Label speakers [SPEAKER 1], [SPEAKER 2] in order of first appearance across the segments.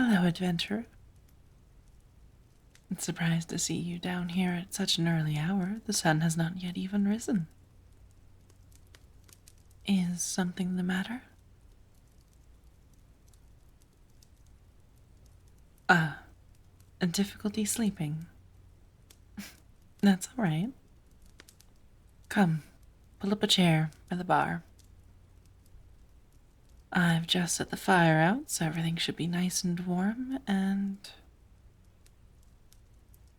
[SPEAKER 1] Hello, adventurer. I'm surprised to see you down here at such an early hour. The sun has not yet even risen. Is something the matter? Ah, a difficulty sleeping. That's all right. Come, pull up a chair by the bar. I've just set the fire out, so everything should be nice and warm, and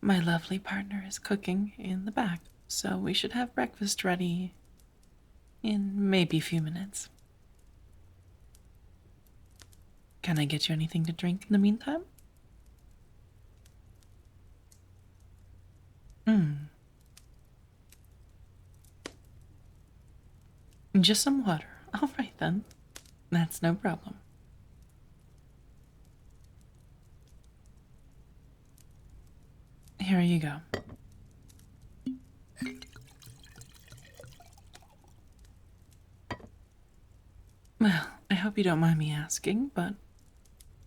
[SPEAKER 1] my lovely partner is cooking in the back, so we should have breakfast ready in maybe a few minutes. Can I get you anything to drink in the meantime? Just some water. All right then. That's no problem. Here you go. Well, I hope you don't mind me asking, but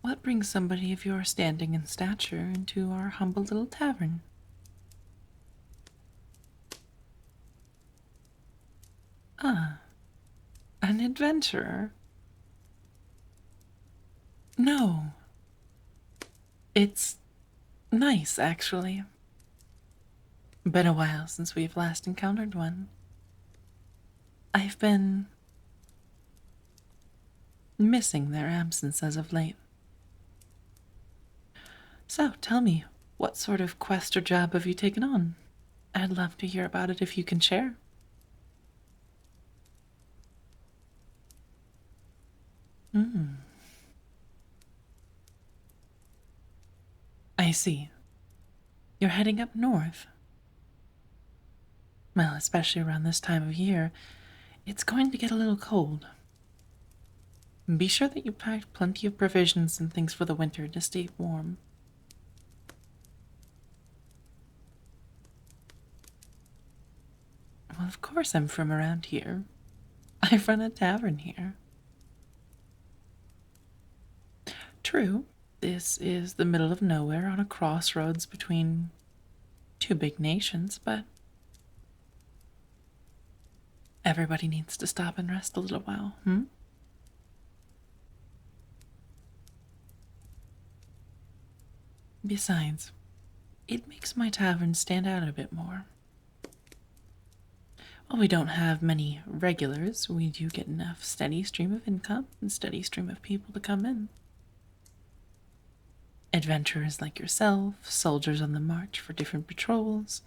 [SPEAKER 1] what brings somebody of your standing and stature into our humble little tavern? Ah, an adventurer? No. It's nice, actually. Been a while since we've last encountered one. I've been missing their absence as of late. So, tell me, what sort of quest or job have you taken on? I'd love to hear about it if you can share. I see. You're heading up north. Well, especially around this time of year, it's going to get a little cold. Be sure that you pack plenty of provisions and things for the winter to stay warm. Well, of course I'm from around here. I run a tavern here. True, this is the middle of nowhere on a crossroads between two big nations, but everybody needs to stop and rest a little while, Besides, it makes my tavern stand out a bit more. While we don't have many regulars, we do get enough steady stream of income and steady stream of people to come in. Adventurers like yourself, soldiers on the march for different patrols,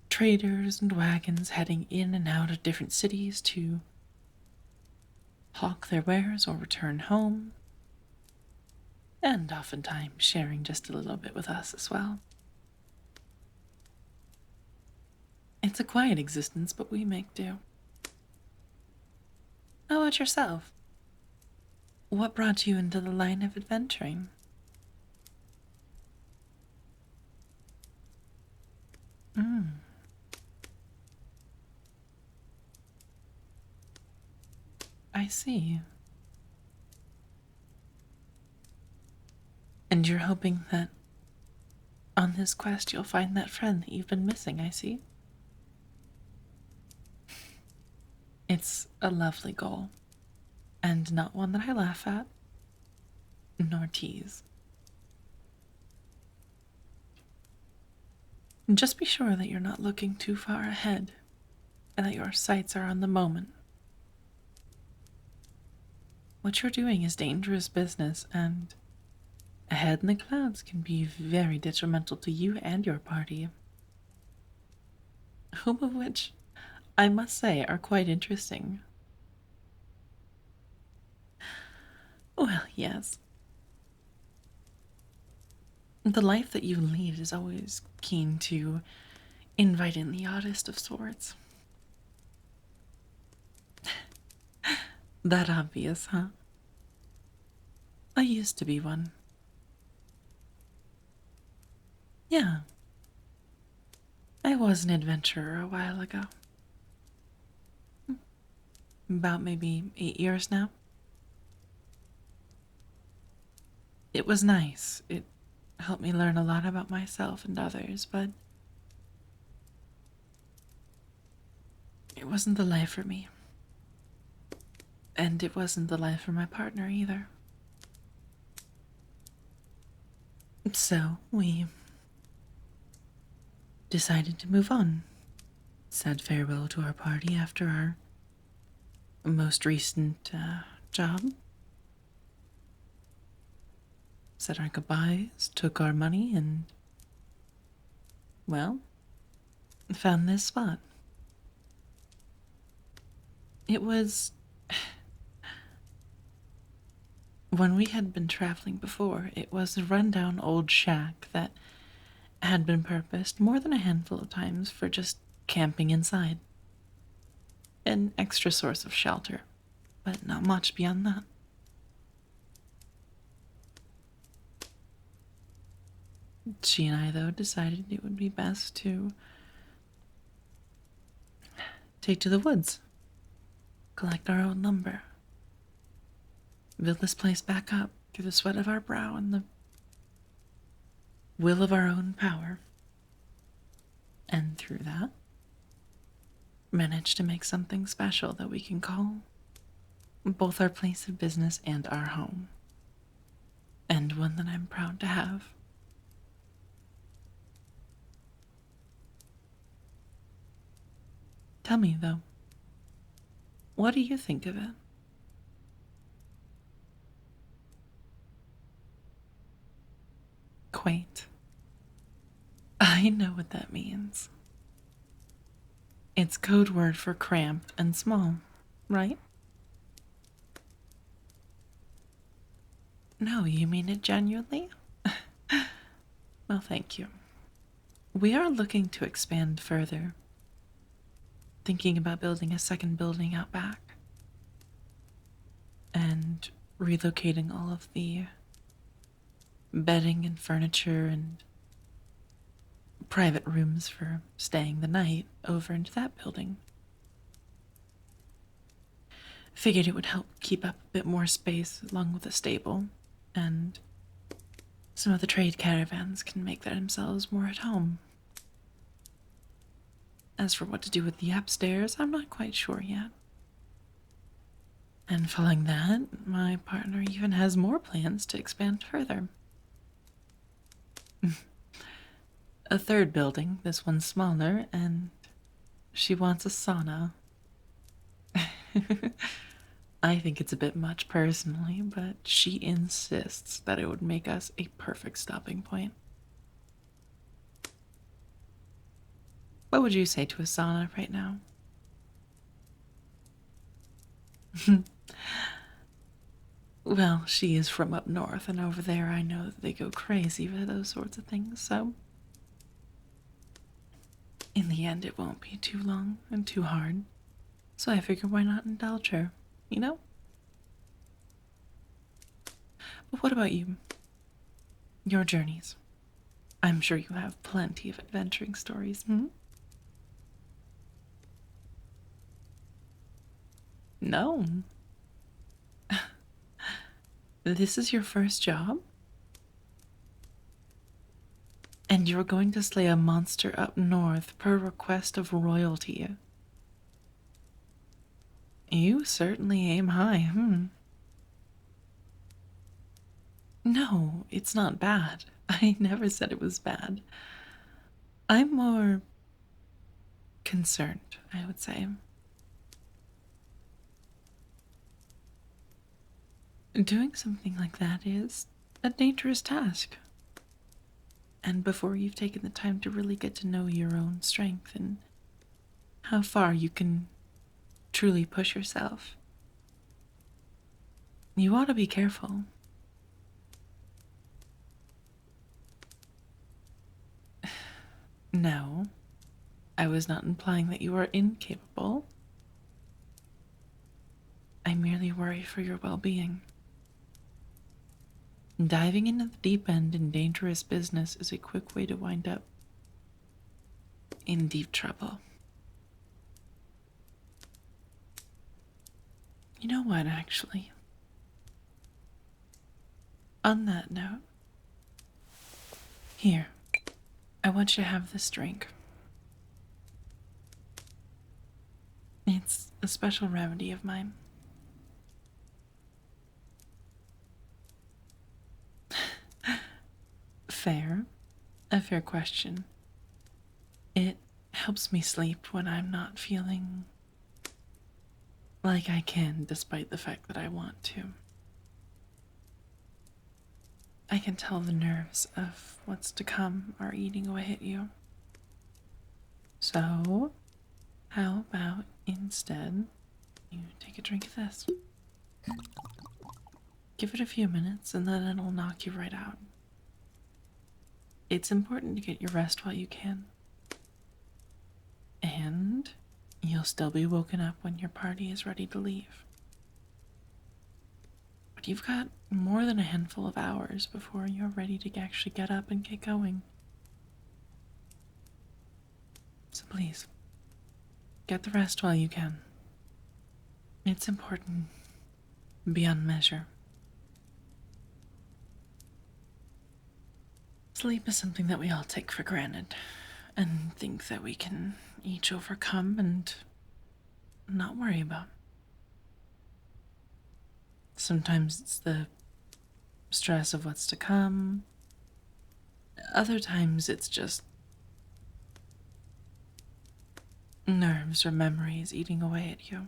[SPEAKER 1] traders and wagons heading in and out of different cities to hawk their wares or return home, and oftentimes sharing just a little bit with us as well. It's a quiet existence, but we make do. How about yourself? What brought you into the line of adventuring? I see. And you're hoping that on this quest you'll find that friend that you've been missing, I see. It's a lovely goal, and not one that I laugh at, nor tease. Just be sure that you're not looking too far ahead, and that your sights are on the moment. What you're doing is dangerous business, and a head in the clouds can be very detrimental to you and your party. Whom of which, I must say, are quite interesting. Well, yes. The life that you lead is always keen to invite in the oddest of sorts. That obvious, huh? I used to be one. Yeah. I was an adventurer a while ago. About maybe 8 years now. It was nice. It helped me learn a lot about myself and others, but it wasn't the life for me. And it wasn't the life for my partner either. So we decided to move on. Said farewell to our party after our most recent job. Said our goodbyes, took our money, and, well, found this spot. It was. When we had been traveling before, it was a rundown old shack that had been purposed more than a handful of times for just camping inside. An extra source of shelter, but not much beyond that. She and I, though, decided it would be best to take to the woods, collect our own lumber, build this place back up through the sweat of our brow and the will of our own power. And through that, manage to make something special that we can call both our place of business and our home. And one that I'm proud to have. Tell me, though, what do you think of it? Quaint. I know what that means. It's code word for cramped and small, right? No, you mean it genuinely? Well, thank you. We are looking to expand further. Thinking about building a second building out back. And relocating all of the bedding and furniture and private rooms for staying the night over into that building. Figured it would help keep up a bit more space along with the stable, and some of the trade caravans can make themselves more at home. As for what to do with the upstairs, I'm not quite sure yet. And following that, my partner even has more plans to expand further. A third building, this one's smaller, and she wants a sauna. I think it's a bit much personally, but she insists that it would make us a perfect stopping point. What would you say to a sauna right now? Well, she is from up north, and over there I know that they go crazy with those sorts of things, so in the end it won't be too long and too hard. So I figure why not indulge her, you know? But what about you? Your journeys. I'm sure you have plenty of adventuring stories, hmm? No. This is your first job? And you're going to slay a monster up north per request of royalty. You certainly aim high, hmm? No, it's not bad. I never said it was bad. I'm more concerned, I would say. Doing something like that is a dangerous task. And before you've taken the time to really get to know your own strength and how far you can truly push yourself, you ought to be careful. No, I was not implying that you are incapable. I merely worry for your well-being. Diving into the deep end in dangerous business is a quick way to wind up in deep trouble. You know what, actually? On that note, here, I want you to have this drink. It's a special remedy of mine. Fair. A fair question. It helps me sleep when I'm not feeling like I can, despite the fact that I want to. I can tell the nerves of what's to come are eating away at you. So, how about instead you take a drink of this? Give it a few minutes and then it'll knock you right out. It's important to get your rest while you can. And you'll still be woken up when your party is ready to leave. But you've got more than a handful of hours before you're ready to actually get up and get going. So please, get the rest while you can. It's important beyond measure. Sleep is something that we all take for granted and think that we can each overcome and not worry about. Sometimes it's the stress of what's to come. Other times it's just nerves or memories eating away at you.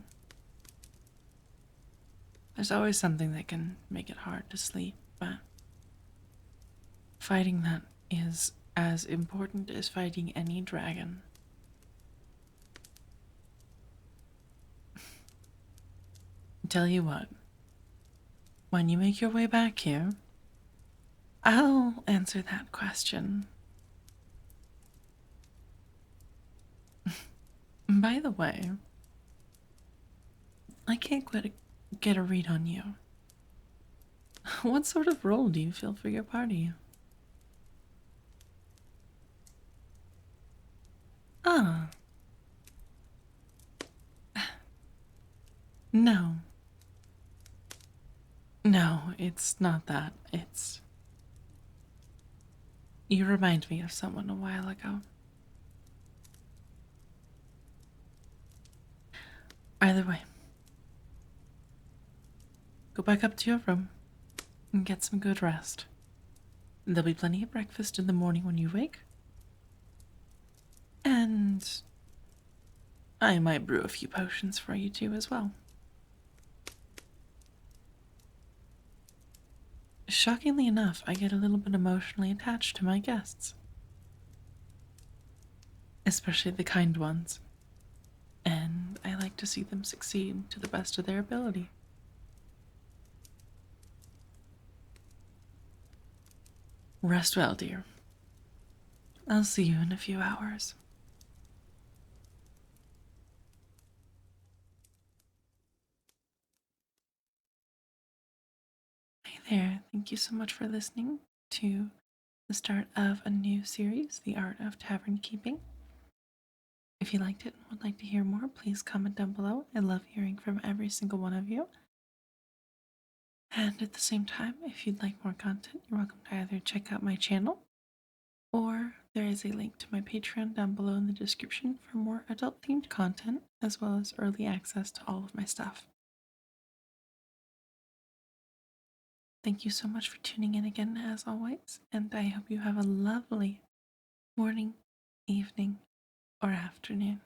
[SPEAKER 1] There's always something that can make it hard to sleep, but fighting that is as important as fighting any dragon. Tell you what, when you make your way back here, I'll answer that question. By the way, I can't quite get a read on you. What sort of role do you feel for your party? Ah, no. No, it's not that. It's... You remind me of someone a while ago. Either way, go back up to your room and get some good rest. There'll be plenty of breakfast in the morning when you wake. And I might brew a few potions for you too as well. Shockingly enough, I get a little bit emotionally attached to my guests. Especially the kind ones. And I like to see them succeed to the best of their ability. Rest well, dear. I'll see you in a few hours. Hey there, thank you so much for listening to the start of a new series, The Art of Tavern Keeping. If you liked it and would like to hear more, please comment down below. I love hearing from every single one of you. And at the same time, if you'd like more content, you're welcome to either check out my channel or there is a link to my Patreon down below in the description for more adult-themed content, as well as early access to all of my stuff. Thank you so much for tuning in again, as always, and I hope you have a lovely morning, evening, or afternoon.